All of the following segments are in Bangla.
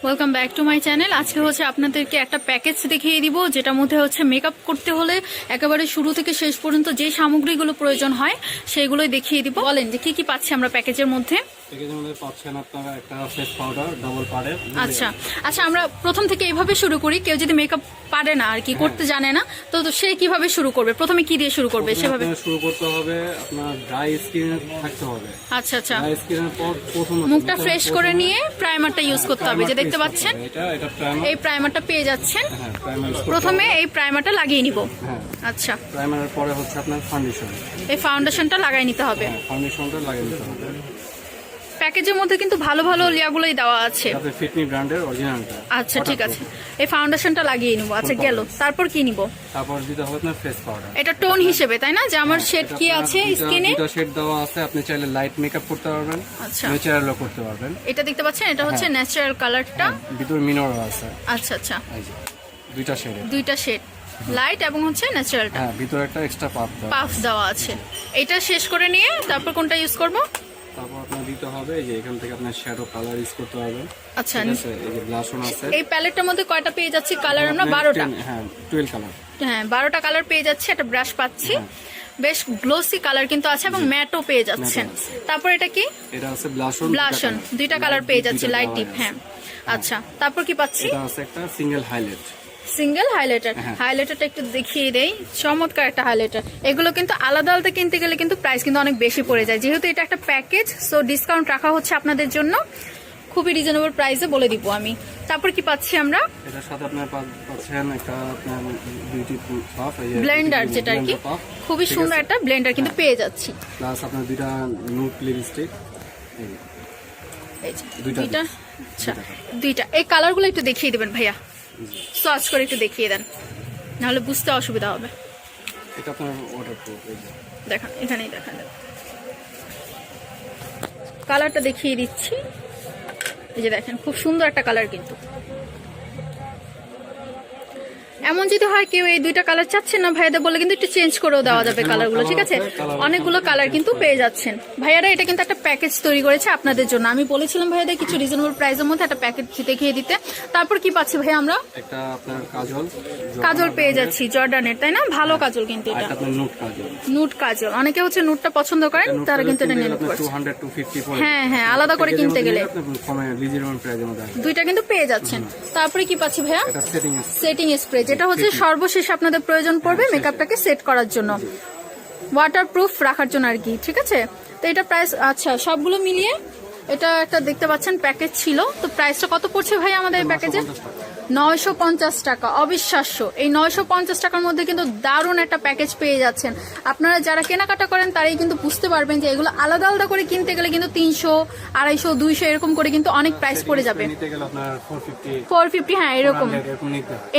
Welcome back to my channel. আজকে হচ্ছে আপনাদেরকে একটা প্যাকেজ দেখিয়ে দিব, যেটার মধ্যে হচ্ছে মেকআপ করতে হলে একেবারে শুরু থেকে শেষ পর্যন্ত যে সামগ্রীগুলো প্রয়োজন হয় সেগুলোই দেখিয়ে দিব। বলেন যে কি কি পাচ্ছি আমরা প্যাকেজের মধ্যে। পাচ্ছেন আপনারা একটা ফেস পাউডার ডাবল পাড়ের। আচ্ছা আচ্ছা, আমরা প্রথম থেকে এইভাবে শুরু করি। কেউ যদি মেকআপ পারে না আর কি, করতে জানে না, তো সে কিভাবে শুরু করবে? প্রথমে কি দিয়ে শুরু করবে? সেভাবে শুরু করতে হবে। আপনার ড্রাই স্কিন থাকতে হবে। আচ্ছা আচ্ছা, ড্রাই স্কিনের পর প্রথম মুখটা ফ্রেশ করে নিয়ে প্রাইমারটা ইউজ করতে হবে। যে দেখতে পাচ্ছেন এটা প্রাইমার। এই প্রাইমারটা পেয়ে যাচ্ছেন। হ্যাঁ, প্রাইমার প্রথমে এই প্রাইমারটা লাগিয়ে নিব। হ্যাঁ, আচ্ছা, প্রাইমারের পরে হচ্ছে আপনার ফাউন্ডেশন। এই ফাউন্ডেশনটা লাগাই নিতে হবে। ফাউন্ডেশনটা লাগিয়ে নিতে হবে। প্যাকেজের মধ্যে কিন্তু ভালো ভালো লিয়াগুলোই দেওয়া আছে। তারপরে ফিটমি ব্র্যান্ডের অরিজিনালটা। আচ্ছা ঠিক আছে, এই ফাউন্ডেশনটা লাগিয়ে নিব। আচ্ছা গেল, তারপর কি নিব? তারপর দিতে হবে আপনার ফেস পাউডার। এটা টোন হিসেবে তাই না, যে আমার শেড কি আছে স্কিনে? দুটো শেড দেওয়া আছে, আপনি চাইলে লাইট মেকআপ করতে পারবেন, আচ্ছা ন্যাচারালও করতে পারবেন। এটা দেখতে পাচ্ছেন, এটা হচ্ছে ন্যাচারাল কালারটা। ভিতরে মিনরও আছে। আচ্ছা আচ্ছা, এই যে দুইটা শেড, দুইটা শেড, লাইট এবং হচ্ছে ন্যাচারালটা। হ্যাঁ, ভিতরে একটা এক্সট্রা পাফ দেওয়া আছে। এটা শেষ করে নিয়ে তারপর কোনটা ইউজ করব? তারপর আপনার দিতে হবে এই যে এখান থেকে আপনার শ্যাডো কালার ইউজ করতে হবে। আচ্ছা, ঠিক আছে, এই যে ব্লাশ অন আছে। এই প্যালেটটার মধ্যে কয়টা পেয়ে যাচ্ছি কালার? আমরা 12টা। হ্যাঁ, 12 কালার। হ্যাঁ 12টা কালার পেয়ে যাচ্ছে। একটা ব্রাশ পাচ্ছি, বেশ গ্লোসি কালার কিন্তু আছে এবং ম্যাটও পেয়ে যাচ্ছেন। তারপর এটা কি? এটা আছে ব্লাশ ব্লাশন, দুইটা কালার পেয়ে যাচ্ছি, লাইট ডিপ। হ্যাঁ আচ্ছা, তারপর কি পাচ্ছি? এটা আছে একটা সিঙ্গেল হাইলাইট। Single highlighter. হাইলাইটারটা একটু দেখিয়ে দেই, চমৎকার একটা হাইলাইটার। এগুলো কিন্তু আলাদা আলাদা কিনতে গেলে কিন্তু প্রাইস কিন্তু অনেক বেশি পড়ে যায়। যেহেতু এটা একটা প্যাকেজ, সো ডিসকাউন্ট রাখা হচ্ছে আপনাদের জন্য, খুবই রিজনেবল প্রাইসে বলে দিব আমি। তারপর কি পাচ্ছি আমরা? এটার সাথে আপনার পাচ্ছেন একটা আপনার বিউটি পাফ, ব্লেন্ডার, যেটা আর কি খুবই সুন্দর একটা ব্লেন্ডার কিন্তু পেয়ে যাচ্ছি। প্লাস আপনার দুইটা নুড লিপস্টিক। এই যে দুইটা। আচ্ছা দুইটা, এই কালারগুলো একটু দেখিয়ে দেবেন ভাইয়া, সার্চ করে একটু দেখিয়ে দেন, নাহলে বুঝতে অসুবিধা হবে। এটা আপনার ওয়াটারপ্রুফ। দেখান, এখানেই দেখান, কালারটা দেখিয়ে দিচ্ছি। এই যে দেখেন, খুব সুন্দর একটা কালার কিন্তু। এমন যদি হয় কেউ এই দুইটা কালার চাচ্ছেন না ভাইয়াদের বলে, কিন্তু একটু চেঞ্জ করেও দেওয়া যাবে কালারগুলো। ঠিক আছে, অনেকগুলো কালার কিন্তু পেয়ে যাচ্ছেন। ভাইয়ারা এটা কিন্তু একটা প্যাকেজ তৈরি করেছে আপনাদের জন্য। আমি বলেছিলাম ভাইয়াদের কিছু রিজনেবল প্রাইসের মধ্যে একটা প্যাকেজ দেখিয়ে দিতে। তারপর কি পাচ্ছি ভাই আমরা? একটা আপনার কাজল। কাজল পেয়ে যাচ্ছি জর্ডানের, তাই না? ভালো কাজল কিন্তু এটা, আপনার নুড কাজল। নুড কাজল, অনেকে হচ্ছে নুডটা পছন্দ করেন, তারা কিন্তু এটা নিয়ে করছে। 200 to 50 পড়ে। হ্যাঁ হ্যাঁ, আলাদা করে কিনতে গেলে কমে রিজনেবল প্রাইসের মধ্যে দুইটা কিন্তু পেয়ে যাচ্ছেন। তারপরে কি পাচ্ছি ভাইয়া? এটা সেটিং স্প্রে, যেটা হচ্ছে সর্বশেষ আপনাদের প্রয়োজন পড়বে মেকআপটাকে সেট করার জন্য, ওয়াটারপ্রুফ রাখার জন্য আর কি। ঠিক আছে, তো এটা প্রাইস, আচ্ছা সবগুলো মিলিয়ে এটা একটা দেখতে পাচ্ছেন প্যাকেজ ছিল। তো প্রাইসটা কত পড়ছে ভাই আমাদের এই প্যাকেজে? 950 টাকা। অবিশ্বাস্য, এই 950 টাকার মধ্যে কিন্তু দারুণ একটা প্যাকেজ পেয়ে যাচ্ছেন। আপনারা যারা কেনাকাটা করেন তারাই কিন্তু বুঝতে পারবেন যে এগুলো আলাদা আলাদা করে কিনতে গেলে কিন্তু 300, 250, 200 এরকম করে কিন্তু অনেক প্রাইস পড়ে যাবে। 450, হ্যাঁ এরকম,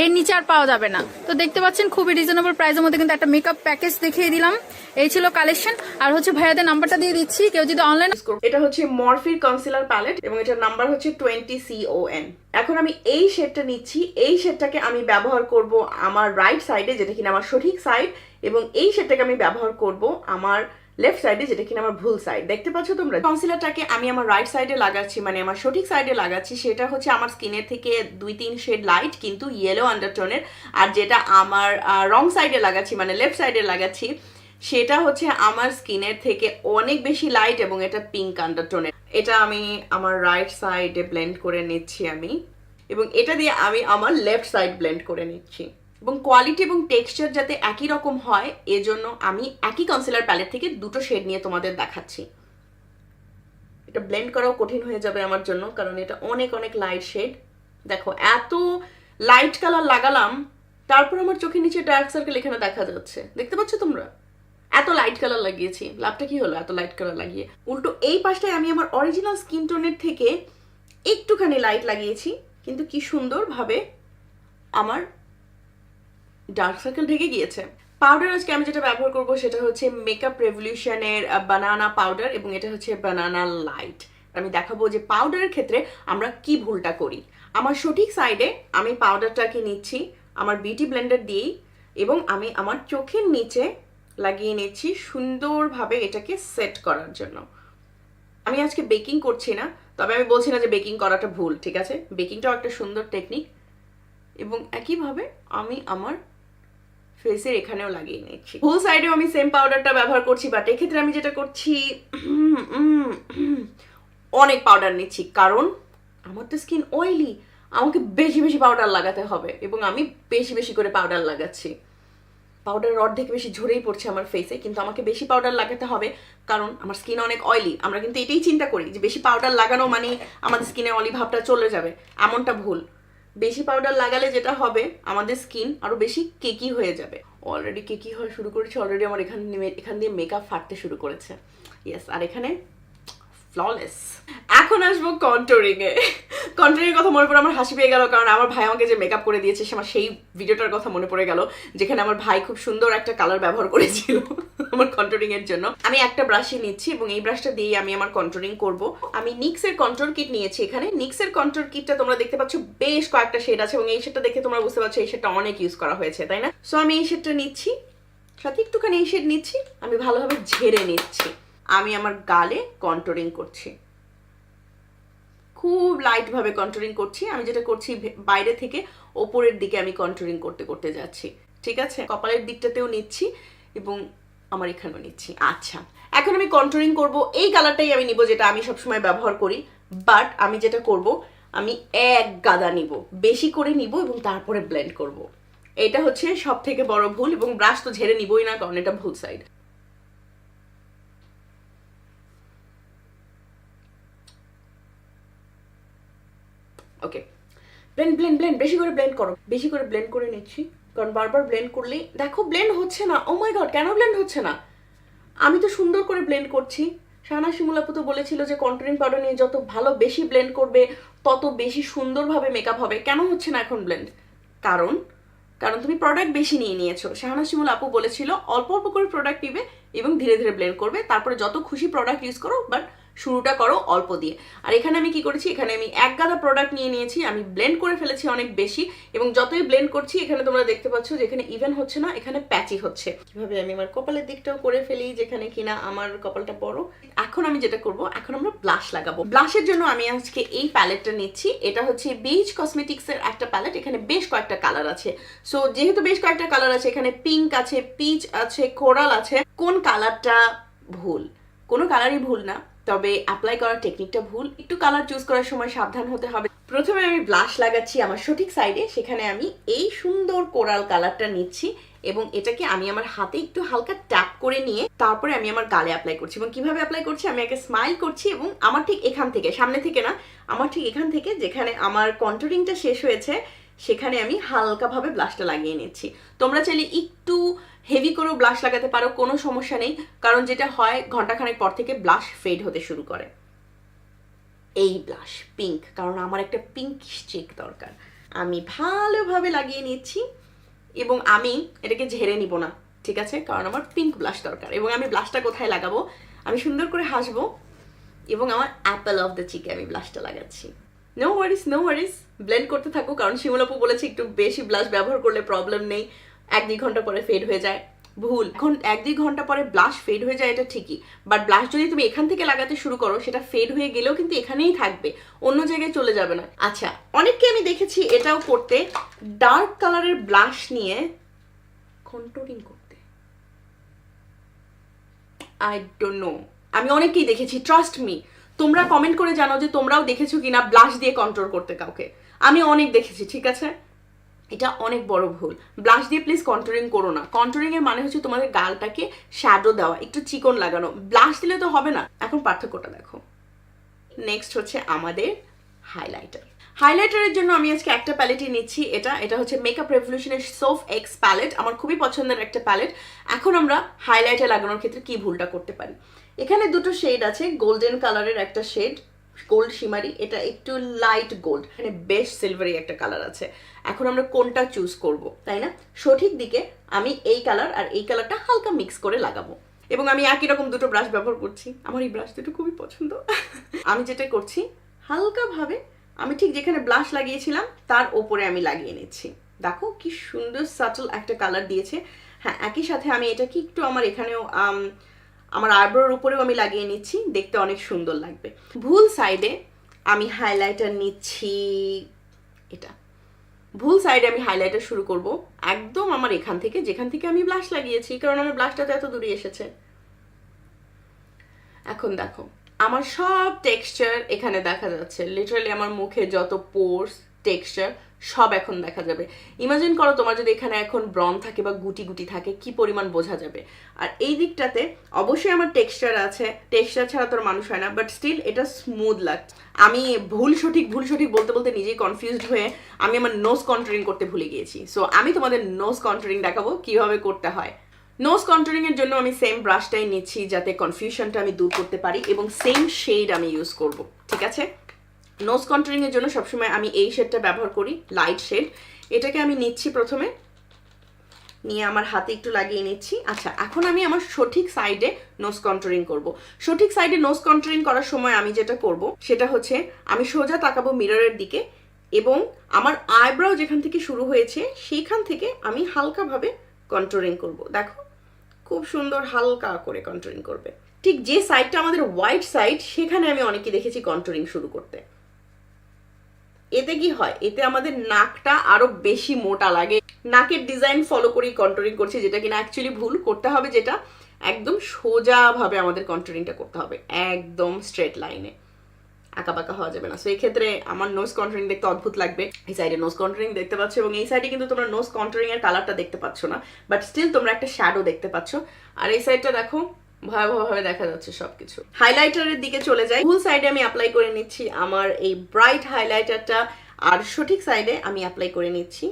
এর নিচে আর পাওয়া যাবে না। তো দেখতে পাচ্ছেন খুবই রিজনেবল প্রাইসের মধ্যে কিন্তু একটা মেকআপ প্যাকেজ দেখিয়ে দিলাম। এই ছিল কালেকশন। আর হচ্ছে ভাইয়াদের নাম্বারটা দিয়ে দিচ্ছি, কেউ যদি অনলাইন। এটা হচ্ছে মরফির কনসিলার প্যালেট এবং এটার নাম্বার হচ্ছে 20CON। এখন আমি এই শেডটা নিচ্ছি। এই শেডটাকে আমি ব্যবহার করব আমার রাইট সাইডে, যেটা কিনা আমার সঠিক সাইড, এবং এই শেডটাকে আমি ব্যবহার করব আমার লেফট সাইডে, যেটা কিনা আমার ভুল সাইড। দেখতে পাচ্ছ তোমরা? কনসিলারটাকে আমি আমার রাইট সাইডে লাগাচ্ছি, মানে আমার সঠিক সাইডে লাগাচ্ছি। সেটা হচ্ছে আমার স্কিনের থেকে 2-3 শেড লাইট কিন্তু ইয়েলো আন্ডারটোনের। আর যেটা আমার রং সাইডে লাগাচ্ছি, মানে লেফট সাইডে লাগাচ্ছি, সেটা হচ্ছে আমার স্কিনের থেকে অনেক বেশি লাইট এবং এটা পিঙ্ক আন্ডারটোনের। এটা আমি আমার রাইট সাইডে ব্লেন্ড করে নিচ্ছি আমি, এবং এটা দিয়ে আমি আমার লেফট সাইড ব্লেন্ড করে নিচ্ছি। এবং কোয়ালিটি এবং টেক্সচার যাতে একই রকম হয়, এজন্য আমি একই কনসিলার প্যালেট থেকে দুটো শেড নিয়ে তোমাদের দেখাচ্ছি। এটা ব্লেন্ড করাও কঠিন হয়ে যাবে আমার জন্য, কারণ এটা অনেক অনেক লাইট শেড। দেখো এত লাইট কালার লাগালাম, তারপর আমার চোখের নিচে ডার্ক সার্কেল এখানে দেখা যাচ্ছে। দেখতে পাচ্ছ তোমরা? এত লাইট কালার লাগিয়েছি, লাভটা কি হলো এত লাইট কালার লাগিয়ে? উল্টো এই পাশটায় আমি আমার অরিজিনাল স্কিন টোনের থেকে একটুখানি লাইট লাগিয়েছি, কিন্তু কি সুন্দরভাবে আমার ডার্ক সার্কেল ঢেকে গিয়েছে। পাউডার আজকে আমি যেটা ব্যবহার করব সেটা হচ্ছে মেকআপ রেভলিউশনের বানানা পাউডার, এবং এটা হচ্ছে বানানা লাইট। আমি দেখাবো যে পাউডারের ক্ষেত্রে আমরা কি ভুলটা করি। আমার সঠিক সাইডে আমি পাউডারটাকে নিচ্ছি আমার বিউটি ব্লেন্ডার দিয়েই, এবং আমি আমার চোখের নিচে লাগিয়ে নিচ্ছি সুন্দরভাবে এটাকে সেট করার জন্য। আমি আজকে বেকিং করছি না, তো তবে আমি বলছি না যে বেকিং করাটা ভুল, ঠিক আছে, বেকিংটাও একটা সুন্দর টেকনিক। এবং একইভাবে আমি আমার ফেসের এখানেও লাগিয়ে নিচ্ছি। ফুল সাইডেও আমি সেম পাউডারটা ব্যবহার করছি, বাট এক্ষেত্রে আমি যেটা করছি অনেক পাউডার নিচ্ছি, কারণ আমার তো স্কিন অয়েলি, আমাকে বেশি বেশি পাউডার লাগাতে হবে এবং আমি বেশি বেশি করে পাউডার লাগাচ্ছি। পাউডারের অর্ধেক বেশি ঝরেই পড়ছে আমার ফেসে, কিন্তু আমাকে বেশি পাউডার লাগাতে হবে কারণ আমার স্কিন অনেক অয়েলি। আমরা কিন্তু এটাই চিন্তা করি যে বেশি পাউডার লাগানো মানে আমাদের স্কিনে অয়েলি ভাবটা চলে যাবে, এমনটা ভুল। বেশি পাউডার লাগালে যেটা হবে আমাদের স্কিন আরো বেশি কেকি হয়ে যাবে। অলরেডি কেকি হওয়া শুরু করেছে, অলরেডি আমার এখান দিয়ে মেকআপ ফাটতে শুরু করেছে। ইয়েস, আর এখানে ফ্ললেস। এখন আসবো কন্টুরিং এ। কন্টুরিং এর কথা মনে পড়ে আমার হাসি পেয়ে গেল, কারণ আমার ভাই আমাকে যে মেকআপ করে দিয়েছে আমার সেই ভিডিওটার কথা মনে পড়ে গেল, যেখানে আমার ভাই খুব সুন্দর একটা কালার ব্যবহার করেছিল আমার কন্টুরিং এর জন্য। আমি একটা ব্রাশই নিচ্ছি এবং এই ব্রাশটা দিয়ে আমি আমার কন্টুরিং করব। আমি নিক্স এর কন্ট্রোল কিট নিয়েছি। এখানে নিক্স এর কন্ট্রোল কিটটা তোমরা দেখতে পাচ্ছ বেশ কয়েকটা শেড আছে এবং এই শেডটা দেখে তোমরা বুঝতে পারছো এই শেডটা অনেক ইউজ করা হয়েছে, তাই না? সো আমি এই শেডটা নিচ্ছি, সাথে একটুখানি এই শেড নিচ্ছি, আমি ভালোভাবে ঝেড়ে নিচ্ছি। আমি আমার গালে কন্টুরিং করছি, খুব লাইট ভাবে কন্টুরিং করছি। আমি যেটা করছি বাইরে থেকে ওপরের দিকে আমি কন্টুরিং করতে করতে যাচ্ছি, ঠিক আছে? কপালের দিকটাতেও নিচ্ছি এবং আমার এখানেও নিচ্ছি। আচ্ছা, এখন আমি কন্টুরিং করব, এই কালারটাই আমি নিব যেটা আমি সবসময় ব্যবহার করি, বাট আমি যেটা করব আমি এক গাদা নিব, বেশি করে নিব এবং তারপরে ব্লেন্ড করব। এটা হচ্ছে সব থেকে বড় ভুল, এবং ব্রাশ তো ঝেড়ে নিবই না কারণ এটা ভুল সাইড। ওকে, ব্লেন্ড ব্লেন্ড ব্লেন্ড, বেশি করে ব্লেন্ড করো, বেশি করে ব্লেন্ড করে নিচ্ছি, কারণ বারবার ব্লেন্ড করলেই দেখো ব্লেন্ড হচ্ছে না। ও মাই গড, কেন ব্লেন্ড হচ্ছে না? আমি তো সুন্দর করে ব্লেন্ড করছি। শাহানা শিমুল আপু তো বলেছিল যে কন্টুরিং পাউডার নিয়ে যত ভালো বেশি ব্লেন্ড করবে তত বেশি সুন্দরভাবে মেকআপ হবে। কেন হচ্ছে না এখন ব্লেন্ড? কারণ তুমি প্রোডাক্ট বেশি নিয়ে নিয়েছো। শাহানা শিমুল আপু বলেছিল অল্প অল্প করে প্রোডাক্ট নিবে এবং ধীরে ধীরে ব্লেন্ড করবে, তারপরে যত খুশি প্রোডাক্ট ইউজ করো, বাট শুরুটা করো অল্প দিয়ে। আর এখানে আমি কি করেছি, এখানে আমি এক গাদা প্রোডাক্ট নিয়ে নিয়েছি, আমি ব্লেন্ড করে ফেলেছি অনেক বেশি, এবং যতই ব্লেন্ড করছি এখানে তোমরা দেখতে পাচ্ছ যে এখানে ইভেন হচ্ছে না, এখানে প্যাচি হচ্ছে। কিভাবে আমি আমার কপালের দিকটাও করে ফেলি যেখানে কিনা আমার কপালটা বড়। এখন আমি যেটা করব, এখন আমরা ব্লাশ লাগাবো। ব্লাশের জন্য আমি আজকে এই প্যালেটটা নিচ্ছি। এটা হচ্ছে বিচ কসমেটিক্স এর একটা প্যালেট, এখানে বেশ কয়েকটা কালার আছে। সো যেহেতু বেশ কয়েকটা কালার আছে, এখানে পিঙ্ক আছে, পিচ আছে, কোরাল আছে। কোন কালারটা ভুল? কোনো কালারই ভুল না, তবে অ্যাপ্লাই করার টেকনিকটা ভুল। একটু কালার চুজ করার সময় সাবধান হতে হবে। প্রথমে আমি ব্লাশ লাগাচ্ছি আমার সঠিক সাইডে, সেখানে আমি এই সুন্দর কোরাল কালারটা নিচ্ছি এবং এটাকে আমি আমার হাতে একটু হালকা ট্যাপ করে নিয়ে তারপরে আমি আমার গালে অ্যাপ্লাই করছি। এবং কিভাবে অ্যাপ্লাই করছি, আমি একে স্মাইল করছি এবং আমার ঠিক এখান থেকে, সামনে থেকে না, আমার ঠিক এখান থেকে যেখানে আমার কন্টুরিংটা শেষ হয়েছে সেখানে আমি হালকাভাবে ব্লাশটা লাগিয়ে নিচ্ছি। তোমরা চাইলে একটু হেভি করেও ব্লাশ লাগাতে পারো, কোনো সমস্যা নেই, কারণ যেটা হয় ঘন্টাখানেক পর থেকে ব্লাশ ফেড হতে শুরু করে। এই ব্লাশ পিঙ্ক, কারণ আমার একটা পিঙ্ক চেক দরকার। আমি ভালোভাবে লাগিয়ে নিচ্ছি এবং আমি এটাকে ঝেড়ে নিব না, ঠিক আছে, কারণ আমার পিঙ্ক ব্লাশ দরকার। এবং আমি ব্লাশটা কোথায় লাগাবো, আমি সুন্দর করে হাসবো এবং আমার অ্যাপেল অফ দ্য চিকে আমি ব্লাশটা লাগাচ্ছি। নো ওয়ারিস, নো ওয়ারিস, ব্লেন্ড করতে থাকো, কারণ শিমুল আপু বলেছে একটু বেশি ব্লাশ ব্যবহার করলে প্রবলেম নেই, 1-2 ঘন্টা পরে ফেড হয়ে যায়। ভুল। এখন 1-2 ঘন্টা পরে ব্লাশ ফেড হয়ে যায় এটা ঠিকই, বাট ব্লাশ যদি তুমি এখান থেকে লাগাতে শুরু করো সেটা ফেড হয়ে গেলেও কিন্তু এখানেই থাকবে, অন্য জায়গায় চলে যাবে না। আচ্ছা, অনেককে আমি দেখেছি এটাও করতে, ডার্ক কালারের ব্লাশ নিয়ে কন্টুরিং করতে। আই ডোন্ট নো, আমি অনেককেই দেখেছি, ট্রাস্ট মি। তোমরা কমেন্ট করে জানো যে তোমরাও দেখেছো কিনা ব্লাশ দিয়ে কন্ট্রোল করতে কাউকে। আমি অনেক দেখেছি, ঠিক আছে, এটা অনেক বড় ভুল। ব্লাশ দিয়ে প্লিজ কন্টুরিং করো না। কন্টুরিং এর মানে হচ্ছে তোমাদের গালটাকে শ্যাডো দেওয়া, একটু চিকন লাগানো। ব্লাশ দিলে তো হবে না। এখন পার্থক্যটা দেখো। নেক্সট হচ্ছে আমাদের হাইলাইটার। হাইলাইটারের জন্য আমি আজকে একটা প্যালেটই নিচ্ছি, এটা হচ্ছে মেকআপ রেভলিউশনের সোফ এক্স প্যালেট, আমার খুবই পছন্দের একটা প্যালেট। এখন আমরা হাইলাইটার লাগানোর ক্ষেত্রে কি ভুলটা করতে পারি। এখানে দুটো শেড আছে, গোল্ডেন কালারের একটা শেড, গোল্ড শিমারি, এটা একটু লাইট গোল্ড, এখানে বেশ সিলভারি একটা কালার আছে। এখন আমরা কোনটা চুজ করব, তাই না? সঠিক দিকে আমি এই কালার আর এই কালারটা হালকা মিক্স করে লাগাবো। এবং আমি একই রকম দুটো ব্রাশ ব্যবহার করছি, আমার এই ব্রাশ দুটো খুবই পছন্দ। আমি যেটা করছি, হালকাভাবে আমি ঠিক যেখানে ব্লাশ লাগিয়েছিলাম তার ওপরে আমি লাগিয়ে নিচ্ছি। দেখো কি সুন্দর সাটল একটা কালার দিয়েছে। হ্যাঁ, একই সাথে আমি এটা কি একটু আমার এখানেও আমার আইব্রোর উপরেও আমি লাগিয়ে নিচ্ছি, দেখতে অনেক সুন্দর লাগবে। ভুল সাইডে আমি হাইলাইটার নিচ্ছি এটা। ভুল সাইডে আমি হাইলাইটার শুরু করব একদম আমার এখান থেকে, যেখান থেকে আমি ব্লাশ লাগিয়েছি, কারণ আমার ব্লাশটা তো এত দূরে এসেছে। এখন দেখো আমার সব টেক্সচার এখানে দেখা যাচ্ছে, লিটারালি আমার মুখে যত পোর্স টেক্সচার সব এখন দেখা যাবে। ইমাজিন করো তোমার যদি এখানে এখন ব্রন থাকে বা গুটি গুটি থাকে, কি পরিমাণ বোঝা যাবে। আর এই দিকটাতে অবশ্যই আমার টেক্সচার আছে, টেক্সচার ছাড়া তোর মানুষ হয় না, বাট স্টিল এটা স্মুথ লাগছে। আমি ভুল সঠিক বলতে বলতে নিজেই কনফিউজড হয়ে আমি আমার নোজ কন্ট্রোলিং করতে ভুলে গিয়েছি। সো আমি তোমাদের নোজ কন্ট্রোলিং দেখাবো কিভাবে করতে হয়। নোজ কন্ট্রোলিং এর জন্য আমি সেম ব্রাশটাই নিচ্ছি যাতে কনফিউশনটা আমি দূর করতে পারি, এবং সেম শেড আমি ইউজ করব, ঠিক আছে। নোজ কন্ট্রোলিং এর জন্য সবসময় আমি এই শেডটা ব্যবহার করি, লাইট শেড। এটাকে আমি নিচ্ছি প্রথমে, নিয়ে আমার হাতে একটু লাগিয়ে নিচ্ছি। আচ্ছা, এখন আমি আমার সঠিক সাইডে নোজ কন্ট্রোলিং করব। সঠিক সাইডে নোজ কন্ট্রোলিং করার সময় আমি যেটা করব সেটা হচ্ছে আমি সোজা তাকাবো মিররের দিকে, এবং আমার আইব্রাও যেখান থেকে শুরু হয়েছে সেইখান থেকে আমি হালকাভাবে কন্ট্রোলিং করব। দেখো খুব সুন্দর হালকা করে কন্ট্রোলিং করবে। ঠিক যে সাইডটা আমাদের হোয়াইট সাইড, সেখানে আমি অনেকে দেখেছি কন্ট্রোলিং শুরু করতে। এতে কি হয়, এতে আমাদের নাকটা আরো বেশি মোটা লাগে। নাকের ডিজাইন ফলো করেই কন্ট্রোলিং করছি, যেটা কিনা অ্যাকচুয়ালি ভুল। করতে হবে যেটা একদম সোজাভাবে আমাদের কন্ট্রোলিংটা করতে হবে, একদম স্ট্রেট লাইনে, আঁকা বাঁকা হওয়া যাবে না। সো এই ক্ষেত্রে আমার নোজ কন্ট্রোলিং দেখতে অদ্ভুত লাগবে। এই সাইডে নোজ কন্ট্রোলিং দেখতে পাচ্ছ, এবং এই সাইডে কিন্তু তোমরা নোজ কন্ট্রোলিং এর কালারটা দেখতে পাচ্ছ না, বাট স্টিল তোমরা একটা শ্যাডো দেখতে পাচ্ছ। আর এই সাইডটা দেখো ভয়াবহভাবে দেখা যাচ্ছে সবকিছু। হাইলাইটারের দিকে চলে যাই। ফুল সাইডে আমি অ্যাপ্লাই করে নিচ্ছি আমার এই ব্রাইট হাইলাইটারটা, আর সঠিক সাইডে আমি অ্যাপ্লাই করে নিচ্ছি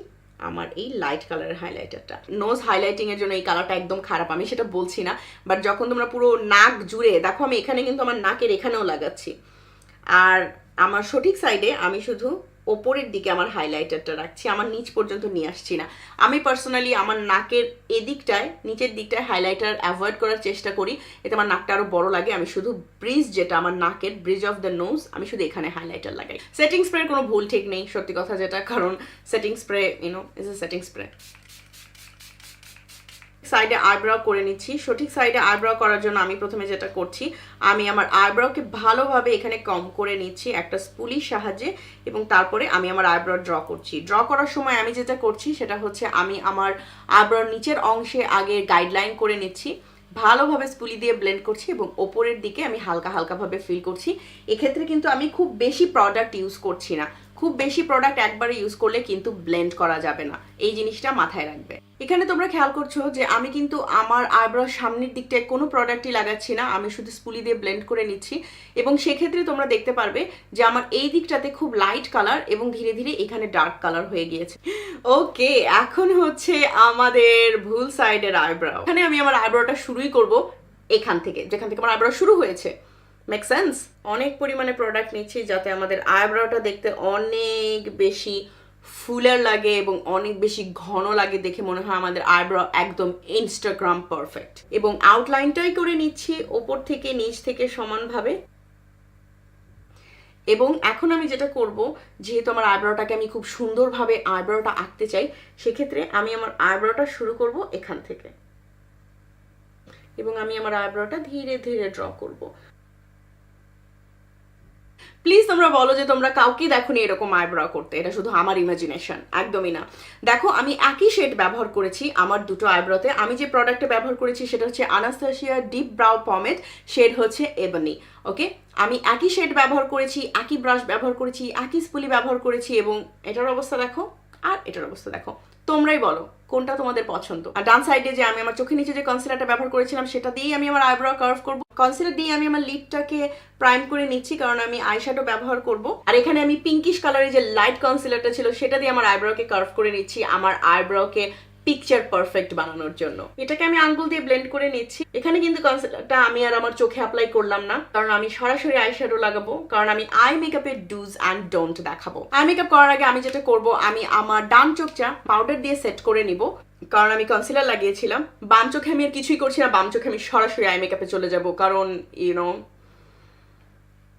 আমার এই লাইট কালারের হাইলাইটারটা। নোজ হাইলাইটিং এর জন্য এই কালারটা একদম খারাপ, আমি সেটা বলছি না, বাট যখন তোমরা পুরো নাক জুড়ে দেখো, আমি এখানে কিন্তু আমার নাকের এখানেও লাগাচ্ছি। আর আমার সঠিক সাইডে আমি শুধু ওপরের দিকে আমার হাইলাইটারটা রাখছি, আমার নিচ পর্যন্ত নিয়ে আসছি না। আমি পার্সোনালি আমার নাকের এদিকটায়, নিচের দিকটায় হাইলাইটার অ্যাভয়েড করার চেষ্টা করি, এতে আমার নাকটা আরো বড় লাগে। আমি শুধু ব্রিজ, যেটা আমার নাকের ব্রিজ অফ দ্য নোজ, আমি শুধু এখানে হাইলাইটার লাগাই। সেটিং স্প্রের কোনো ভুল ঠিক নেই, সত্যি কথা যেটা, কারণ setting spray is a setting spray. সাইডে আইব্রাও করে নিচ্ছি। সঠিক সাইডে আইব্রাও করার জন্য আমি প্রথমে যেটা করছি, আমি আমার আইব্রাওকে ভালোভাবে এখানে কম করে নিচ্ছি একটা স্পুলির সাহায্যে, এবং তারপরে আমি আমার আইব্রাও ড্র করছি। ড্র করার সময় আমি যেটা করছি সেটা হচ্ছে আমি আমার আইব্রাওর নিচের অংশে আগে গাইডলাইন করে নিচ্ছি, ভালোভাবে স্পুলি দিয়ে ব্লেন্ড করছি, এবং ওপরের দিকে আমি হালকা হালকাভাবে ফিল করছি। এক্ষেত্রে কিন্তু আমি খুব বেশি প্রোডাক্ট ইউজ করছি না, খুব বেশি প্রোডাক্ট একবারে ইউজ করলে কিন্তু ব্লেন্ড করা যাবে না, এই জিনিসটা মাথায় রাখবে। এখানে তোমরা খেয়াল করছো যে আমি কিন্তু আমার আইব্রো সামনের দিকটায় কোনো প্রোডাক্টই লাগাচ্ছি না, আমি শুধু স্পুলি দিয়ে ব্লেন্ড করে নিচ্ছি, এবং সেক্ষেত্রে তোমরা দেখতে পারবে যে আমার এই দিকটাতে খুব লাইট কালার এবং ধীরে ধীরে এখানে ডার্ক কালার হয়ে গিয়েছে। ওকে, এখন হচ্ছে আমাদের ভুল সাইডের আইব্রো। এখানে আমি আমার আইব্রোটা শুরুই করব এখান থেকে, যেখান থেকে আমার আইব্রো শুরু হয়েছে। Make sense? অনেক পরিমাণে প্রোডাক্ট নিচ্ছি যাতে আমাদের আইব্রোটা দেখতে অনেক বেশি ফুলের লাগে এবং অনেক বেশি ঘন লাগে, দেখে মনে হয় আমাদের আইব্রো একদম ইনস্টাগ্রাম পারফেক্ট। এবং আউটলাইনটাই করে নিচ্ছি ওপর থেকে নিচ থেকে সমানভাবে। এবং এখন আমি যেটা করব, যেহেতু আমার আইব্রোটাকে আমি খুব সুন্দরভাবে আইব্রোটা আঁকতে চাই, সেক্ষেত্রে আমি আমার আইব্রোটা শুরু করব এখান থেকে, এবং আমি আমার আইব্রোটা ধীরে ধীরে ড্র করব। প্লিজ তোমরা বলো যে তোমরা কাউকে দেখোনি এরকম আইব্রো করতে, এটা শুধু আমার ইমাজিনেশন, একদমই না। দেখো আমি একই শেড ব্যবহার করেছি আমার দুটো আইব্রোতে। আমি যে প্রোডাক্টটা ব্যবহার করেছি সেটা হচ্ছে আনাস্তাসিয়া ডিপ ব্রাউ পমেড, শেড হচ্ছে এবনি। ওকে, আমি একই শেড ব্যবহার করেছি, একই ব্রাশ ব্যবহার করেছি, একই স্পুলি ব্যবহার করেছি, এবং এটার অবস্থা দেখো আর এটার অবস্থা দেখো। তোমরাই বলো কোনটা তোমাদের পছন্দ। আর ডান সাইডে যে আমি আমার চোখের নিচে যে কনসিলারটা ব্যবহার করেছিলাম সেটা দিয়েই আমি আমার আইব্রো কার্ভ করব। কনসিলার দিয়ে আমি আমার লিডটাকে প্রাইম করে নিচ্ছি, কারণ আমি আইশ্যাডো ব্যবহার করব। আর এখানে আমি পিঙ্কিশ কালারের যে লাইট কনসিলারটা ছিল সেটা দিয়ে আমার আইব্রোকে কার্ভ করে নিচ্ছি, আমার আইব্রোকে পিকচার পারফেক্ট বানানোর জন্য। এটাকে আমি আঙ্গুল দিয়ে ব্লেন্ড করে নিচ্ছি। এখানে কিন্তু কনসিলারটা আমি আর আমার চোখে অ্যাপ্লাই করলাম না, কারণ আমি সরাসরি আইশ্যাডো লাগাবো, কারণ আমি আই মেকআপের ডুজ অ্যান্ড ডোন্ট দেখাবো। আই মেকআপ করার আগে আমি যেটা করব, আমি আমার ডান চোখটা পাউডার দিয়ে সেট করে নিব, কারণ আমি কনসিলার লাগিয়েছিলাম। বাম চোখে আমি আর কিছুই করছি না, বাম চোখে আমি সরাসরি আই মেকআপে চলে যাব, কারণ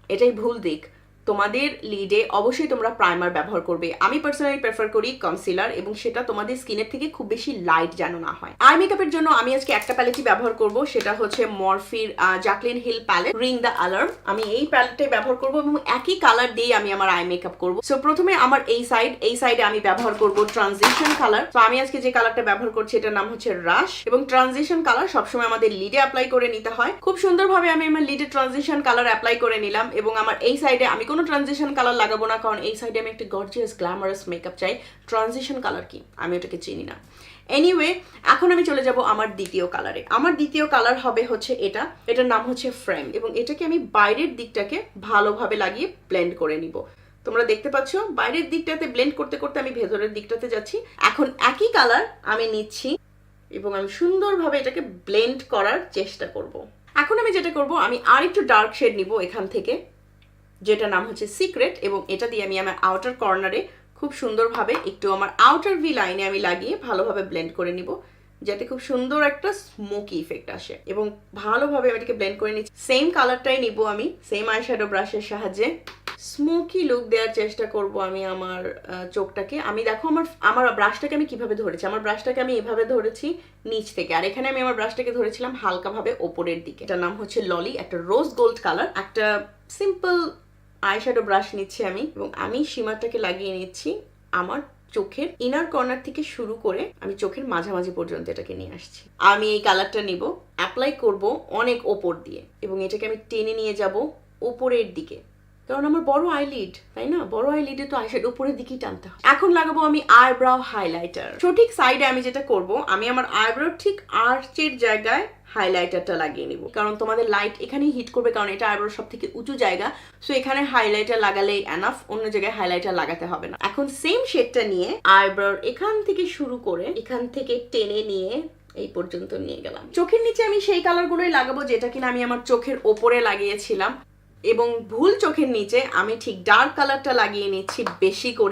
এটাই ভুল দিক। তোমাদের লিডে অবশ্যই তোমরা প্রাইমার ব্যবহার করবে। আমি পার্সোনালি প্রেফার করি কনসিলার, এবং সেটা তোমাদের স্কিনের থেকে খুব বেশি লাইট যেন না হয়। আই মেকআপের জন্য আমি আজকে একটা প্যালেটই ব্যবহার করব, সেটা হচ্ছে মরফির Jaclyn Hill palette ring the alarm. আমি এই প্যালেটটাই ব্যবহার করব এবং একই কালার দিয়ে আমি আমার আই মেকআপ করব। সো প্রথমে আমার এই সাইডে আমি ব্যবহার করব ট্রানজিশন কালার। তো আমি আজকে যে কালারটা ব্যবহার করছি এটার নাম হচ্ছে রাশ, এবং ট্রানজিশন কালার সবসময় আমাদের লিডে অ্যাপ্লাই করে নিতে হয়। খুব সুন্দরভাবে আমি আমার লিডে ট্রানজিশন কালার অ্যাপ্লাই করে নিলাম, এবং আমার এই সাইডে আমি কোনো ট্রানজিশন কালার লাগাবো না, কারণ এই সাইডে আমি একটা গর্জিয়াস গ্ল্যামারাস মেকআপ চাই। ট্রানজিশন কালার কি আমি ওটাকে চিনি না। এনিওয়ে, এখন আমি চলে যাব আমার দ্বিতীয় কালারে। আমার দ্বিতীয় কালার হবে হচ্ছে এটার নাম হচ্ছে ফ্রেম, এবং এটাকে আমি বাইরের দিকটাকে ভালোভাবে লাগিয়ে ব্লেন্ড করে নিব। তোমরা দেখতে পাচ্ছ বাইরের দিকটাতে ব্লেন্ড করতে করতে আমি ভেতরের দিকটাতে যাচ্ছি। এখন একই কালার আমি নিচ্ছি এবং আমি সুন্দরভাবে এটাকে ব্লেন্ড করার চেষ্টা করব। এখন আমি যেটা করব, আমি আর একটু ডার্ক শেড নিব এখান থেকে, যেটা নাম হচ্ছে সিক্রেট, এবং এটা দিয়ে আমি আমার আউটার কর্নারে খুব সুন্দরভাবে একটু আমার আউটার ভি লাইনে আমি লাগিয়ে ভালোভাবে ব্লেন্ড করে নিব, যাতে খুব সুন্দর একটা স্মোকি ইফেক্ট আসে। এবং ভালোভাবে আমি এটাকে ব্লেন্ড করে নিচ্ছি। সেম কালারটাই নিব আমি, সেম আইশ্যাডো ব্রাশের সাহায্যে স্মোকি লুক দেওয়ার চেষ্টা করব আমি আমার চোখটাকে। আমি দেখো আমার ব্রাশটাকে আমি কিভাবে ধরেছি। আমার ব্রাশটাকে আমি এভাবে ধরেছি নিচ থেকে, আর এখানে আমি আমার ব্রাশটাকে ধরেছিলাম হালকাভাবে ওপরের দিকে। এটার নাম হচ্ছে ললি, একটা রোজ গোল্ড কালার। একটা সিম্পল আইশ্যাডো ব্রাশ নিচ্ছি আমি, এবং আমি শিমারটাকে লাগিয়ে নিচ্ছি আমার চোখের ইনার কর্নার থেকে শুরু করে আমি চোখের মাঝামাঝি পর্যন্ত এটাকে নিয়ে আসছি। আমি এই কালারটা নিব, অ্যাপ্লাই করব অনেক ওপর দিয়ে, এবং এটাকে আমি টেনে নিয়ে যাব উপরের দিকে, কারণ আমার বড় আইলিড, তাই না? বড় আইলিডে তো আইশ্যাডো উপরের দিকেই টানতে হয়। এখন লাগাবো আমি আইব্রাও হাইলাইটার। সঠিক সাইডে আমি যেটা করব, আমি আমার আইব্রাও ঠিক আর্চের জায়গায় হাইলাইটারটা লাগিয়ে নিব, কারণ তোমাদের লাইট এখানেই হিট করবে, কারণ এটা আইব্রোর সব থেকে উঁচু জায়গা। সো এখানে হাইলাইটার লাগালেই এনাফ, অন্য জায়গায় হাইলাইটার লাগাতে হবে না। এখন সেম শেডটা নিয়ে আইব্রোর এখান থেকে শুরু করে এখান থেকে টেনে নিয়ে এই পর্যন্ত নিয়ে গেলাম। চোখের নিচে আমি সেই কালারগুলোই লাগাবো যেটা কিনা আমি আমার চোখের ওপরে লাগিয়েছিলাম, এবং ভুল চোখের নিচে আমি ঠিক ডার্ক কালারটা লাগিয়ে নিচ্ছি বেশি করে।